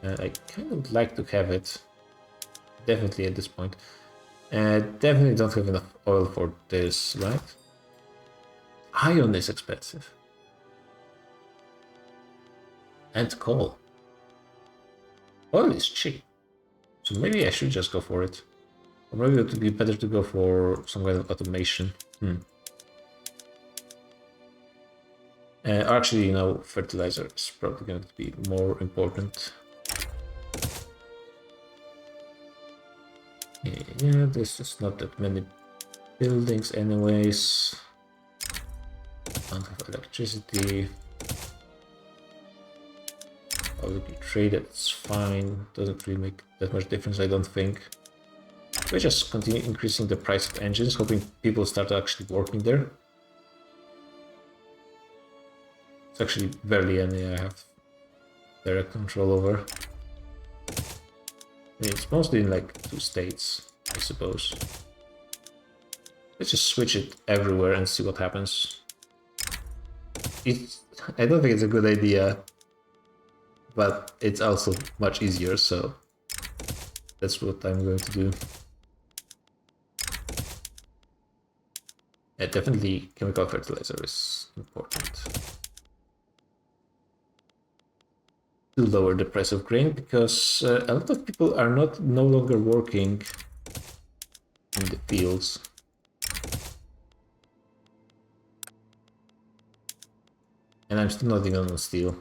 I kind of would like to have it. Definitely at this point. Definitely don't have enough oil for this, right? Iron is expensive. And coal. Oil is cheap. So maybe I should just go for it. Or maybe it would be better to go for some kind of automation. Actually, you know, fertilizer is probably going to be more important. Yeah, this is not that many buildings anyways. Don't have electricity. Publicly traded, it's fine. Doesn't really make that much difference, I don't think. We just continue increasing the price of engines, hoping people start actually working there. It's actually barely any I have direct control over. I mean, it's mostly in like 2 states, I suppose. Let's just switch it everywhere and see what happens. I don't think it's a good idea, but it's also much easier, so that's what I'm going to do. Yeah, definitely chemical fertilizer is important to lower the price of grain, because a lot of people are no longer working in the fields. And I'm still not even on steel.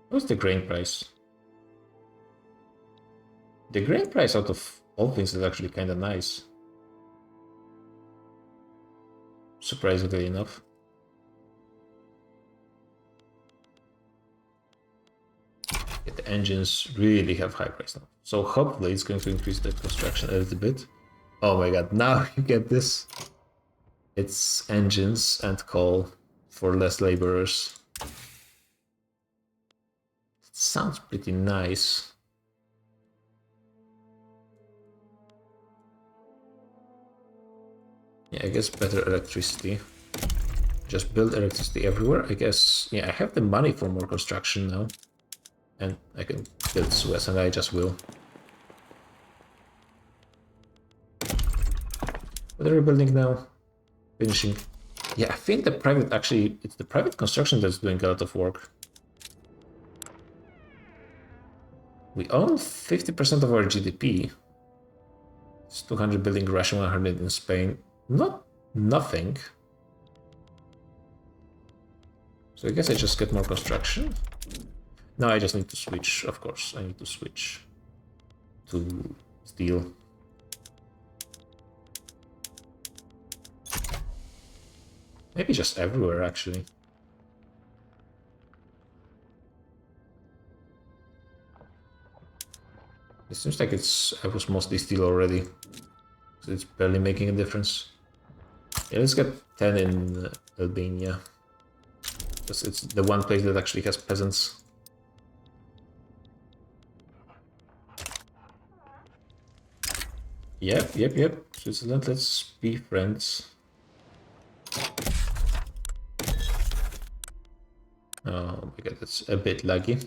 What's the grain price? The grain price out of all things is actually kind of nice. Surprisingly enough. Yeah, the engines really have high price now. So hopefully it's going to increase the construction a little bit. Oh my god, now you get this. It's engines and coal for less laborers. It sounds pretty nice. Yeah, I guess better electricity. Just build electricity everywhere. I guess, yeah, I have the money for more construction now. And I can build Suez, and I just will. What are we building now? Finishing. Yeah, I think the private, actually, it's the private construction that's doing a lot of work. We own 50% of our GDP. It's 200 building Russia, 100 in Spain. Not nothing. So I guess I just get more construction. No, I just need to switch, of course. I need to switch to steel. Maybe just everywhere, actually. It seems like I was mostly steel already. So it's barely making a difference. Yeah, let's get 10 in Albania. Because it's the one place that actually has peasants. Yep. Switzerland, let's be friends. Oh my god, that's a bit laggy.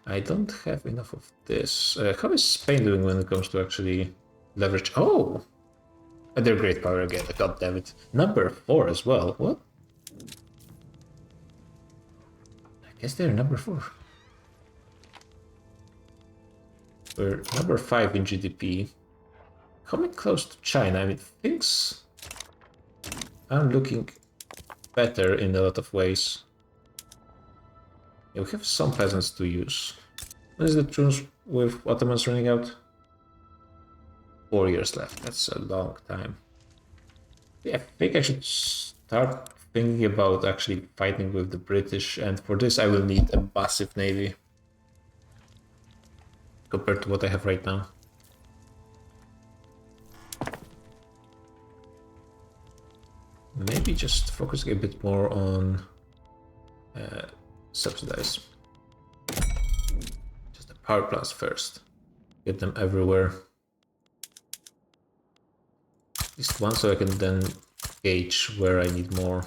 I don't have enough of this. How is Spain doing when it comes to actually leverage? Oh! They're great power again, god damn it. Number 4 as well, what? I guess they're number 4. We're number 5 in GDP. Coming close to China. I mean, things are looking better in a lot of ways. Yeah, we have some peasants to use. When is the truce with Ottomans running out? 4 years left. That's a long time. Yeah, I think I should start thinking about actually fighting with the British, and for this I will need a massive navy compared to what I have right now. Maybe just focusing a bit more on subsidize. Just the power plants first. Get them everywhere. At least one, so I can then gauge where I need more.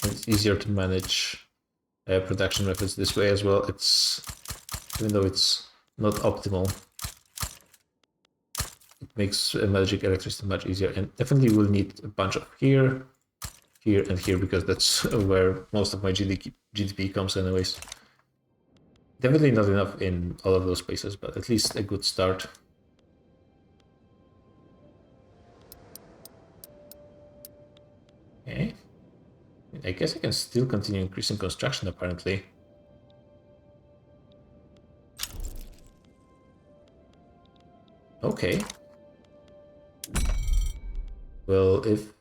And it's easier to manage production methods this way as well. It's, even though it's not optimal, it makes magic electricity much easier. And definitely we'll need a bunch of here, here, and here, because that's where most of my GDP comes anyways. Definitely not enough in all of those places, but at least a good start. Okay. I guess I can still continue increasing construction, apparently. Okay. Well, if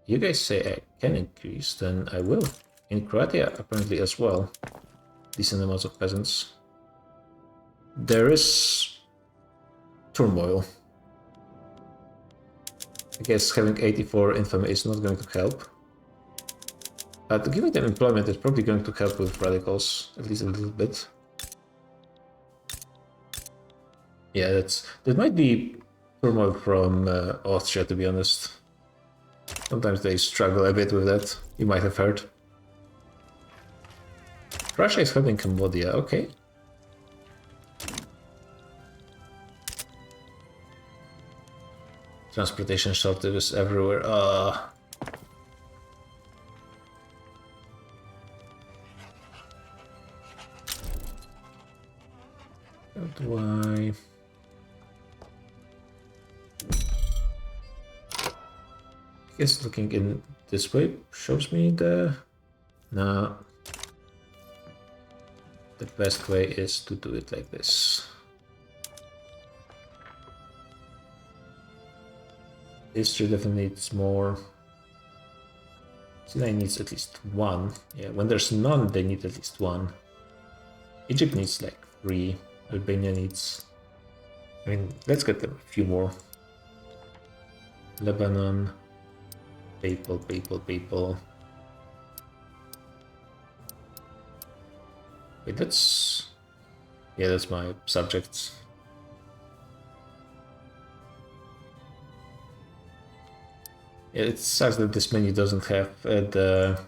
you guys say I can increase, then I will. In Croatia, apparently as well. Decent amounts of peasants. There is turmoil. I guess having 84 infamy is not going to help. But giving them employment is probably going to help with radicals, at least a little bit. Yeah, that might be turmoil from Austria, to be honest. Sometimes they struggle a bit with that, you might have heard. Russia is helping Cambodia, okay. Transportation shortages everywhere. How do I... I guess looking in this way shows me the... No. The best way is to do it like this. History definitely needs more. Sinai needs at least one. Yeah, when there's none, they need at least one. Egypt needs like 3. Albania needs... I mean, let's get a few more. Lebanon. People. Wait, that's... Yeah, that's my subjects. Yeah, it sucks that this menu doesn't have the...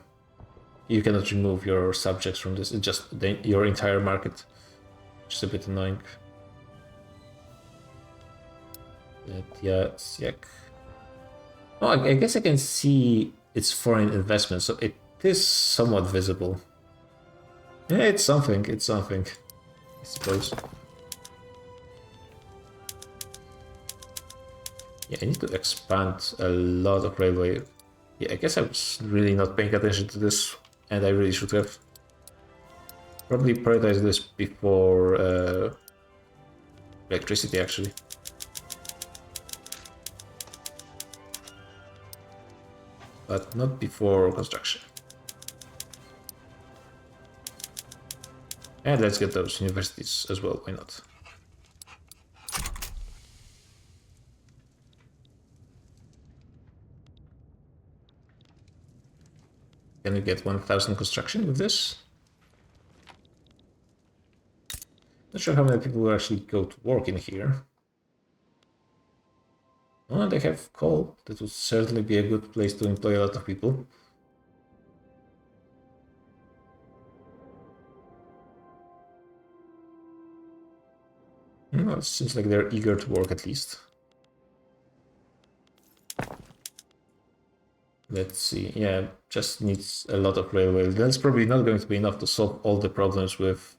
You cannot remove your subjects from this, it's just your entire market, which is a bit annoying. Yeah, Siak. Oh, I guess I can see its foreign investment, so it is somewhat visible. Yeah, it's something, I suppose. Yeah, I need to expand a lot of railway. Yeah, I guess I was really not paying attention to this, and I really should have. Probably prioritize this before electricity, actually. But not before construction. And let's get those universities as well, why not? Can we get 1000 construction with this? Not sure how many people will actually go to work in here. Oh, they have coal. That would certainly be a good place to employ a lot of people. Well, it seems like they're eager to work at least. Let's see. Yeah, just needs a lot of railway. That's probably not going to be enough to solve all the problems with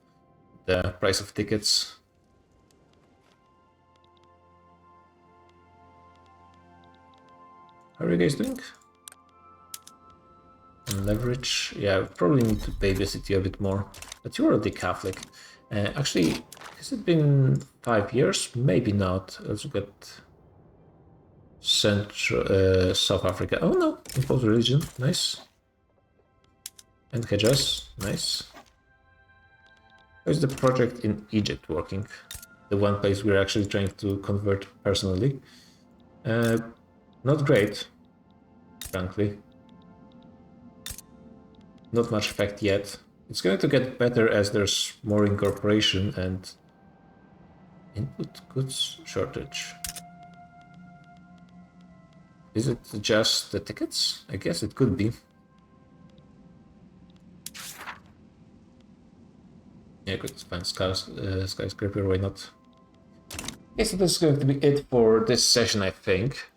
the price of tickets. How are you guys doing? And leverage. Yeah, probably need to babysit you a bit more. But you're already Catholic. Actually, has it been 5 years? Maybe not. Let's look at Central South Africa. Oh no, imposed religion, nice. And Hejaz, nice. How's the project in Egypt working? The one place we're actually trying to convert personally. Not great, frankly. Not much effect yet. It's going to get better as there's more incorporation and input goods shortage. Is it just the tickets? I guess it could be. Yeah, I could find skyscraper, why not? Yes, this is going to be it for this session, I think.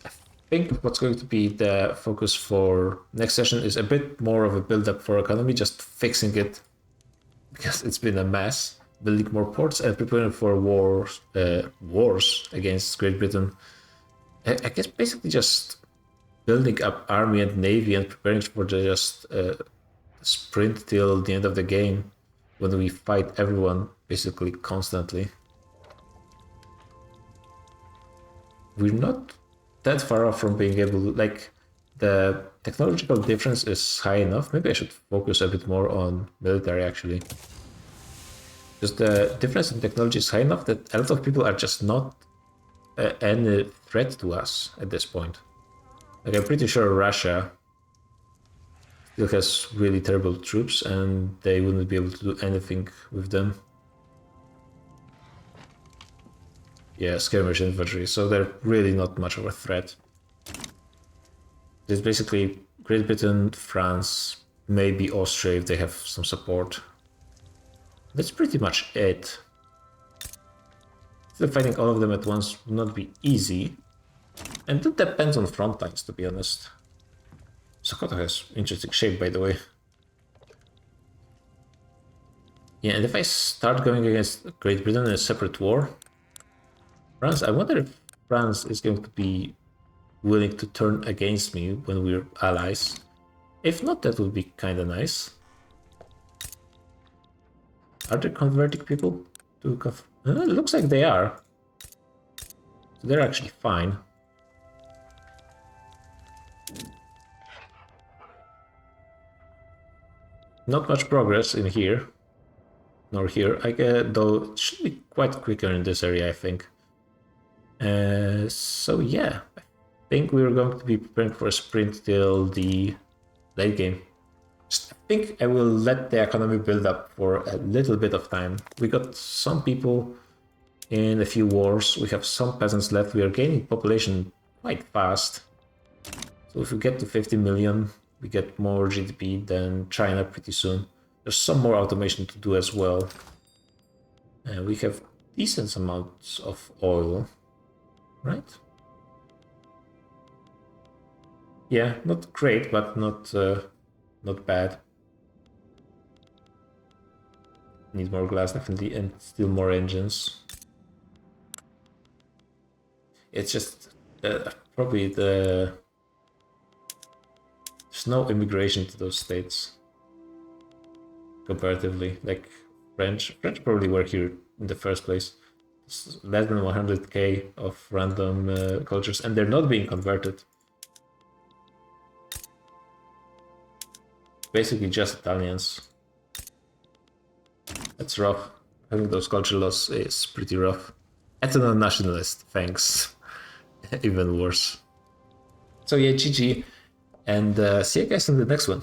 I think what's going to be the focus for next session is a bit more of a build-up for economy, just fixing it because it's been a mess. Building more ports and preparing for wars against Great Britain. I guess basically just building up army and navy and preparing for the just sprint till the end of the game when we fight everyone basically constantly. We're not that far off from being able to, like, the technological difference is high enough. Maybe I should focus a bit more on military actually. Because the difference in technology is high enough that a lot of people are just not any threat to us at this point. Like, I'm pretty sure Russia still has really terrible troops and they wouldn't be able to do anything with them. yeah, skirmish infantry, so they're really not much of a threat. There's basically Great Britain, France, maybe Austria if they have some support. That's pretty much it. Still fighting all of them at once would not be easy. And that depends on front lines, to be honest. Sokoto has interesting shape, by the way. Yeah, and if I start going against Great Britain in a separate war, France, I wonder if France is going to be willing to turn against me when we're allies. If not, that would be kind of nice. Are they converting people to it looks like they are. So they're actually fine. Not much progress in here, nor here. Though it should be quite quicker in this area, I think. So yeah, I think we're going to be preparing for a sprint till the late game. I think I will let the economy build up for a little bit of time. We got some people in a few wars. We have some peasants left. We are gaining population quite fast. So if we get to 50 million, we get more GDP than China pretty soon. There's some more automation to do as well. And we have decent amounts of oil, right? Yeah, not great, but not bad. Need more glass, definitely, and still more engines. It's just probably there's no immigration to those states comparatively. Like French probably were here in the first place. It's less than 100k of random cultures, and they're not being converted. Basically just Italians. That's rough. Having those culture loss is pretty rough. Ethno nationalist, thanks. Even worse. So yeah, GG, and see you guys in the next one.